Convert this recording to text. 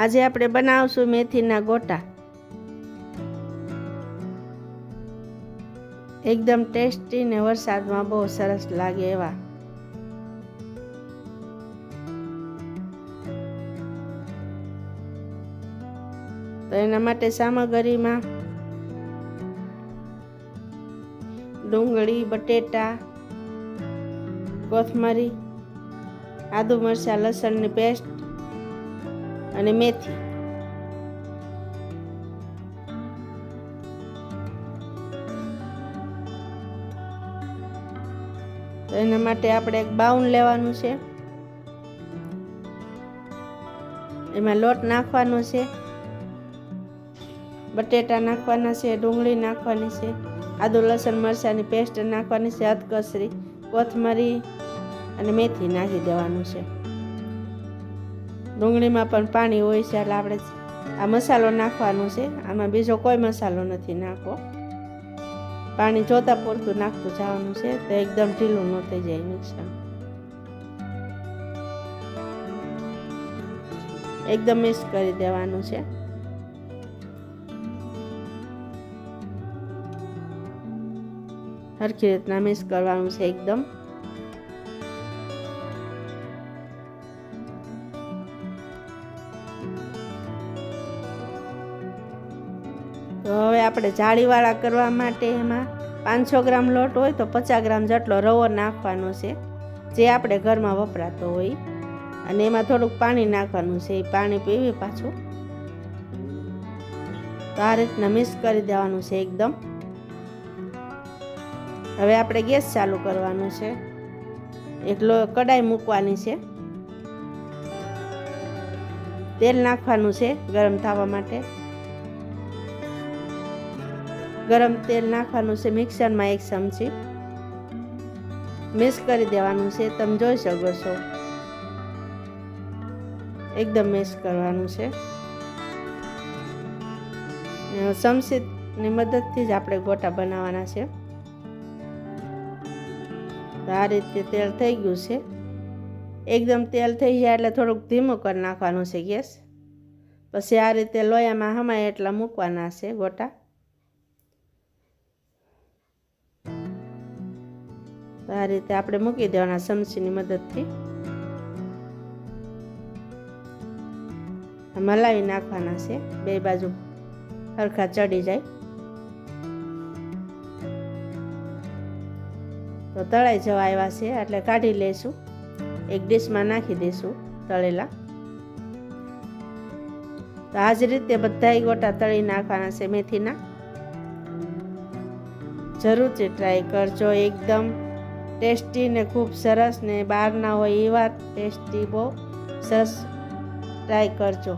આજે આપણે બનાવશું મેથીના ગોટા. એકદમ ટેસ્ટી ને વરસાદમાં બહુ સરસ લાગે એવા. તો એના માટે સામગ્રીમાં ડુંગળી, બટેટા, કોથમરી, આદુ મરચાં લસણની પેસ્ટ અને મેથી. તો એના માટે આપણે એક બાઉલ લેવાનું છે, એમાં લોટ નાખવાનો છે, બટેટા નાખવાના છે, ડુંગળી નાખવાની છે, આદુ લસણ મરચાંની પેસ્ટ નાખવાની છે, અધકચરી, કોથમરી અને મેથી નાખી દેવાનું છે. ડુંગળીમાં પણ પાણી હોય છે એટલે આપણે આ મસાલો નાખવાનો છે. આમાં બીજો કોઈ મસાલો નથી નાખવો. પાણી જોતા પૂરતું નાખતું જવાનું છે તો એકદમ ઢીલું ન થઈ જાય મિક્સર. એકદમ મિક્સ કરી દેવાનું છે. સરખી રીતના મિક્સ કરવાનું છે એકદમ. તો હવે આપણે જાળીવાળા કરવા માટે એમાં 500 ગ્રામ લોટ હોય તો 50 ગ્રામ જેટલો રવો નાખવાનો છે, જે આપણે ઘરમાં વપરાતો હોય, અને એમાં થોડુંક પાણી નાખવાનું છે. એ પાણી પીવી પાછું. તો આ રીતના મિક્સ કરી દેવાનું છે એકદમ. હવે આપણે ગેસ ચાલુ કરવાનું છે. એક કડાઈ મૂકવાની છે, તેલ નાખવાનું છે ગરમ થવા માટે. ગરમ તેલ નાખવાનું છે મિક્સરમાં 1 ચમચી. મિક્સ કરી દેવાનું છે. તમે જોઈ શકો છો એકદમ મિક્સ કરવાનું છે. ચમચીની મદદથી જ આપણે ગોટા બનાવવાના છે. તો આ રીતે તેલ થઈ ગયું છે. એકદમ તેલ થઈ જાય એટલે થોડુંક ધીમું કરી નાખવાનું છે ગેસ. પછી આ રીતે લોયામાં હમાય એટલા મૂકવાના છે ગોટા. તો આ રીતે આપણે મૂકી દેવાના ચમચીની મદદથી. મલાવી નાખવાના છે, બે બાજુ સરખા ચડી જાય. તો તળાઈ જવા આવ્યા છે એટલે કાઢી લઈશું. એક ડીશમાં નાખી દઈશું તળેલા. તો આ જ રીતે બધાય ગોટા તળી નાખવાના છે મેથીના. જરૂરથી ટ્રાય કરજો. એકદમ ટેસ્ટી ને ખૂબ સરસ, ને બહારના હોય એવા ટેસ્ટી, બહુ સરસ. ટ્રાય કરજો.